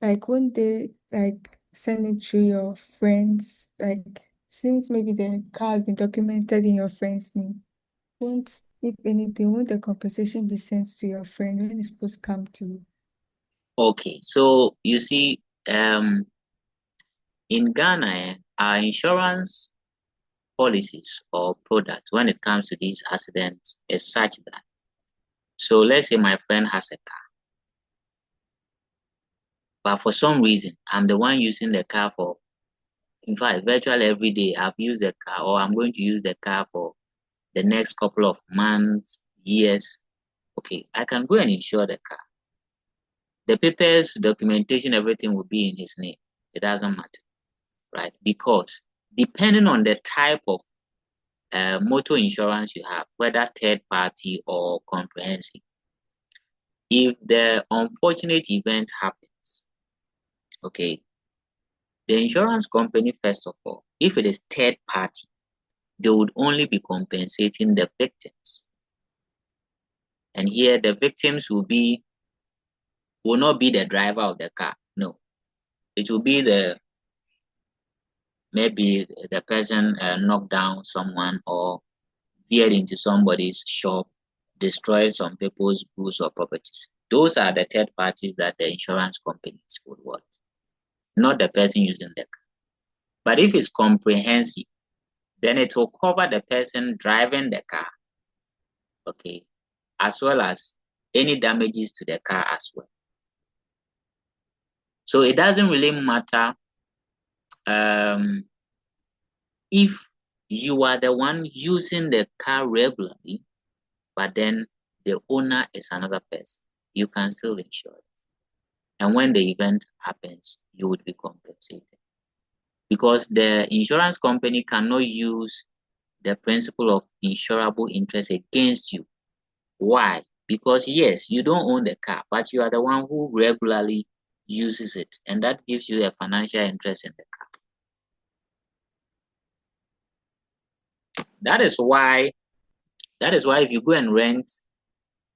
like won't they like send it to your friends? Like since maybe the car has been documented in your friend's name, won't if anything, won't the compensation be sent to your friend when it's supposed to come to you? Okay, so you see, in Ghana, our insurance policies or products when it comes to these accidents is such that, so let's say my friend has a car, but for some reason, I'm the one using the car for, in fact, virtually every day I've used the car, or I'm going to use the car for the next couple of months, years. Okay, I can go and insure the car. The papers, documentation, everything will be in his name. It doesn't matter, right? Because depending on the type of motor insurance you have, whether third party or comprehensive, if the unfortunate event happens, okay, the insurance company, first of all, if it is third party, they would only be compensating the victims. And here the victims will not be the driver of the car. No, it will be maybe the person knocked down someone or veered into somebody's shop, destroyed some people's goods or properties. Those are the third parties that the insurance companies would want, not the person using the car. But if it's comprehensive, then it will cover the person driving the car, okay, as well as any damages to the car as well. So it doesn't really matter if you are the one using the car regularly, but then the owner is another person, you can still insure it. And when the event happens, you would be compensated. Because the insurance company cannot use the principle of insurable interest against you. Why? Because yes, you don't own the car, but you are the one who regularly uses it, and that gives you a financial interest in the car. That is why if you go and rent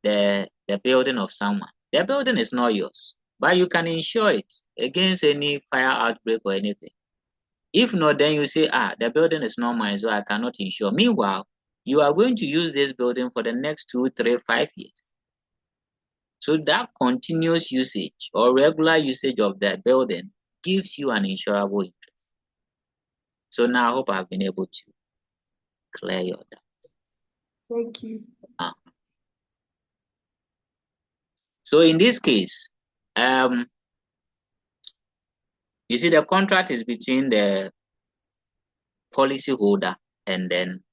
the building of someone, the building is not yours, but you can insure it against any fire outbreak or anything. If not, then you say, the building is not mine, so I cannot insure. Meanwhile, you are going to use this building for the next 2, 3, 5 years. So that continuous usage or regular usage of that building gives you an insurable interest. So now I hope I've been able to clear your doubt. Thank you. So in this case, you see the contract is between the policyholder and then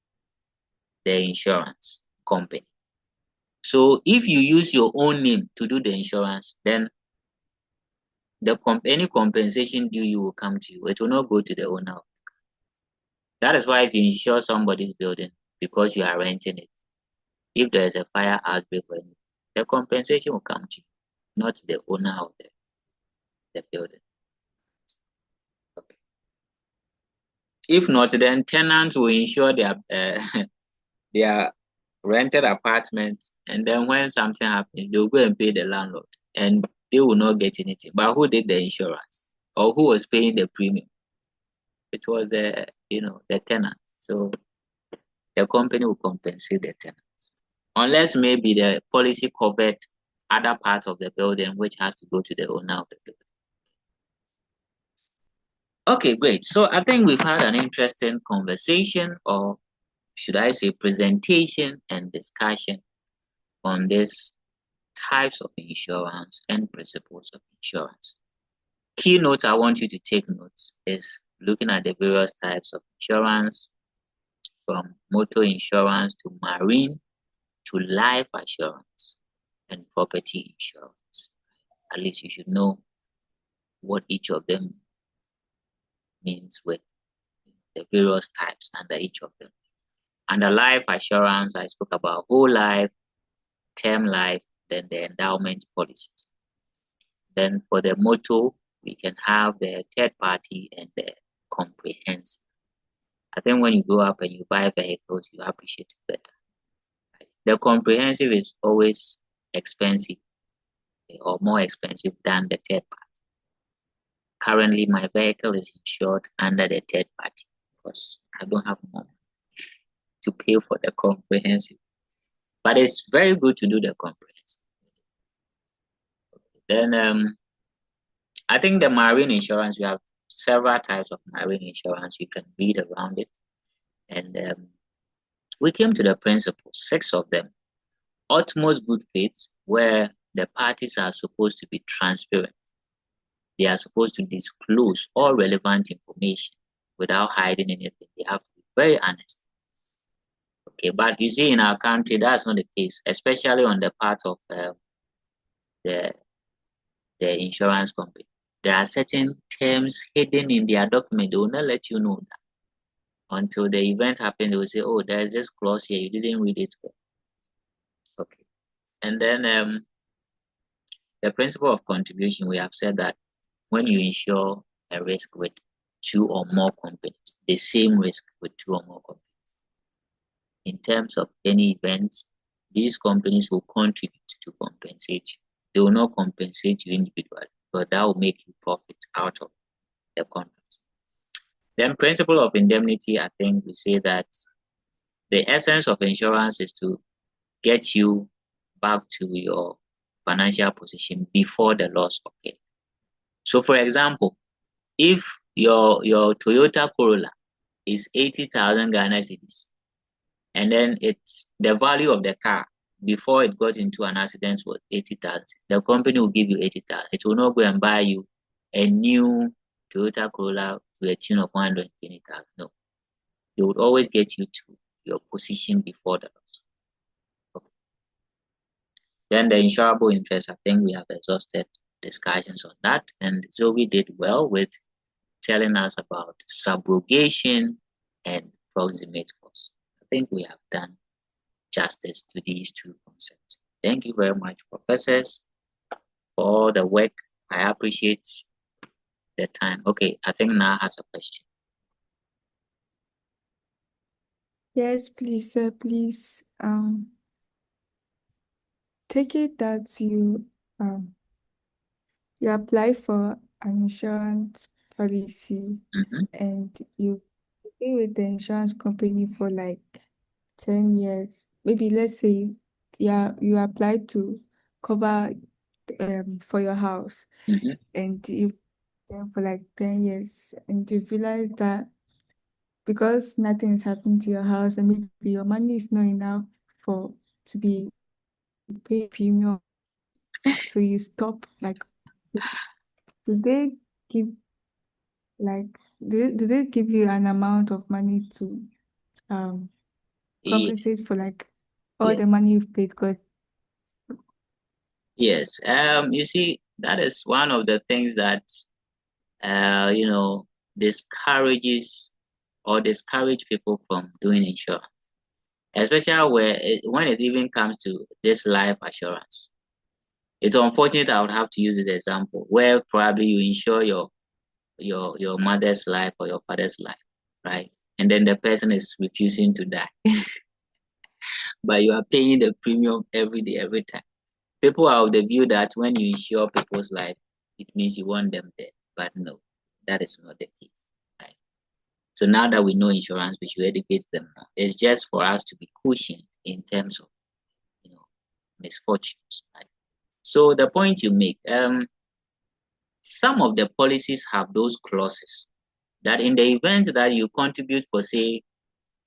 the insurance company. So if you use your own name to do the insurance, then any compensation due you will come to you. It will not go to the owner. That is why if you insure somebody's building because you are renting it, if there is a fire outbreak, the compensation will come to you, not the owner of the building. Okay. If not, then tenants will insure their their rented apartment, and then when something happens, they'll go and pay the landlord, and they will not get anything. But who did the insurance, or who was paying the premium? It was the tenant. So the company will compensate the tenants, unless maybe the policy covered other parts of the building which has to go to the owner of the building. Okay, great. So I think we've had an interesting conversation, or should I say presentation and discussion on this types of insurance and principles of insurance. Key notes I want you to take notes is looking at the various types of insurance, from motor insurance to marine to life assurance and property insurance. At least you should know what each of them means with the various types under each of them. Under life assurance, I spoke about whole life, term life, then the endowment policies. Then for the motor, we can have the third party and the comprehensive. I think when you grow up and you buy vehicles, you appreciate it better. The comprehensive is always expensive or more expensive than the third party. Currently, my vehicle is insured under the third party because I don't have money to pay for the comprehensive. But it's very good to do the comprehensive. Then I think the marine insurance, we have several types of marine insurance. You can read around it. And we came to the principles, 6 of them. Utmost good faith, where the parties are supposed to be transparent. They are supposed to disclose all relevant information without hiding anything. They have to be very honest. Okay, but you see, in our country, that's not the case, especially on the part of the insurance company. There are certain terms hidden in their document. They will not let you know that. Until the event happens, they will say, oh, there's this clause here, you didn't read it well. Okay. And then the principle of contribution, we have said that when you insure a risk with 2 or more companies, the same risk with 2 or more companies, in terms of any events, these companies will contribute to compensate you. They will not compensate you individually, but that will make you profit out of the contract. Then principle of indemnity, I think we say that the essence of insurance is to get you back to your financial position before the loss occurred. So for example, if your Toyota Corolla is 80,000 Ghana cedis, and then it's the value of the car before it got into an accident was 80,000, the company will give you 80,000. It will not go and buy you a new Toyota Corolla to a tune of 120,000. No, they would always get you to your position before the loss. Okay. Then the insurable interest, I think we have exhausted discussions on that, and Zoe did well with telling us about subrogation and proximate cost. I think we have done justice to these 2 concepts. Thank you very much, professors, for all the work. I appreciate the time. Okay, I think Na has a question. Yes, please, sir, please. Take it that you apply for an insurance policy and you stay with the insurance company for like 10 years. Maybe let's say you apply to cover for your house and you for like 10 years and you realize that because nothing is happening to your house and maybe your money is not enough to be pay premium, so you stop. Like, do they give do they give you an amount of money to compensate for like all the money you've paid? Because yes, you see, that is one of the things that discourage people from doing insurance, especially when it even comes to this life assurance. It's unfortunate I would have to use this example where probably you insure your mother's life or your father's life, right? And then the person is refusing to die, but you are paying the premium every day, every time. People are of the view that when you insure people's life, it means you want them dead, but no, that is not the case. So now that we know insurance, we should educate them more. It's just for us to be cushioned in terms of, misfortunes. Right? So the point you make, some of the policies have those clauses that in the event that you contribute for, say,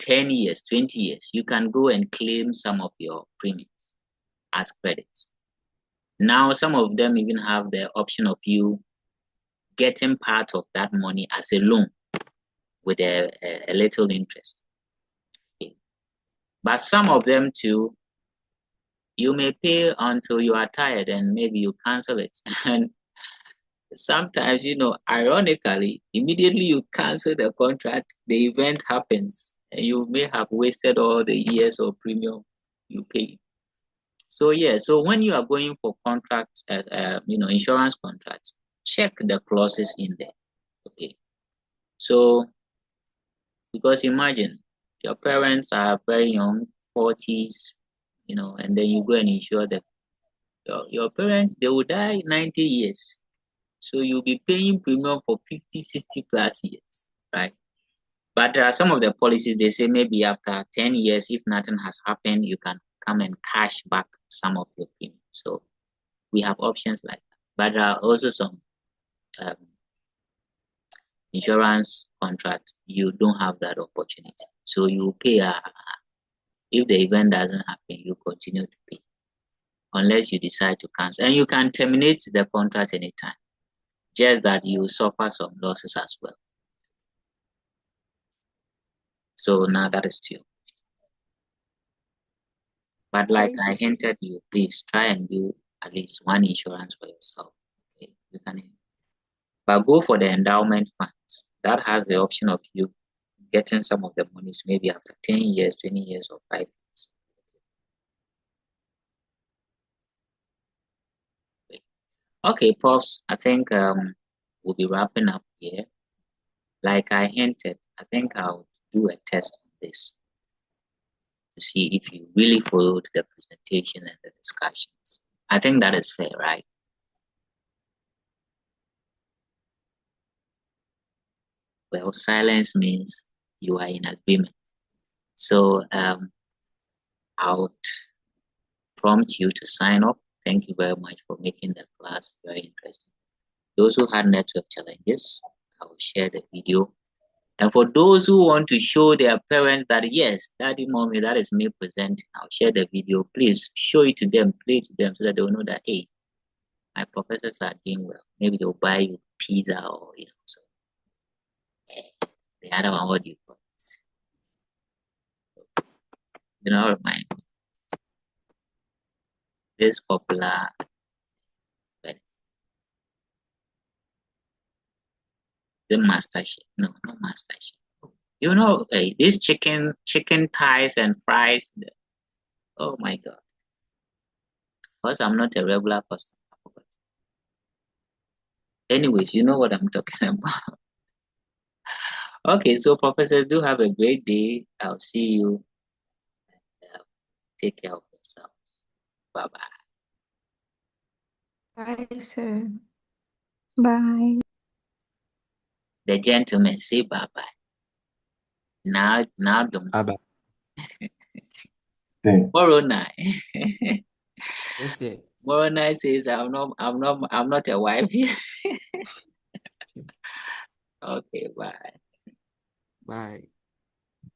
10 years, 20 years, you can go and claim some of your premiums as credits. Now, some of them even have the option of you getting part of that money as a loan with a little interest. But some of them too, you may pay until you are tired and maybe you cancel it. And sometimes, ironically, immediately you cancel the contract, the event happens, and you may have wasted all the years of premium you paid. So yeah, so when you are going for contracts, insurance contracts, check the clauses in there. Okay. So, because imagine your parents are very young, 40s, and then you go and insure them. Your parents, they will die 90 years. So you'll be paying premium for 50, 60 plus years, right? But there are some of the policies, they say maybe after 10 years, if nothing has happened, you can come and cash back some of your premium. So we have options like that. But there are also some insurance contracts, you don't have that opportunity. So you pay, if the event doesn't happen, you continue to pay unless you decide to cancel. And you can terminate the contract anytime, just that you suffer some losses as well. So now that is two. But like I hinted you, please try and do at least one insurance for yourself. Okay, you can, but go for the endowment funds. That has the option of you getting some of the monies maybe after 10 years, 20 years, or 5 years. Okay, profs, I think we'll be wrapping up here. Like I hinted, I think I'll do a test on this to see if you really followed the presentation and the discussions. I think that is fair, right? Well, silence means you are in agreement. So I would prompt you to sign up. Thank you very much for making the class very interesting. Those who had network challenges, I will share the video. And for those who want to show their parents that, yes, daddy, mommy, that is me presenting, I'll share the video. Please show it to them, play it to them so that they'll know that, hey, my professors are doing well. Maybe they'll buy you pizza or, so. The other one, what do you call it? Remind me. This popular, the MasterChef. No, not MasterChef. This chicken thighs and fries. Oh my God. Because I'm not a regular customer. Anyways, you know what I'm talking about. Okay, so professors, do have a great day. I'll see you. Take care of yourself. Bye-bye. Bye, sir. Bye. The gentleman say bye-bye. Now don't. Bye-bye. Moroni. Yes, sir. Moroni says I'm not a wife. Okay, bye. Bye.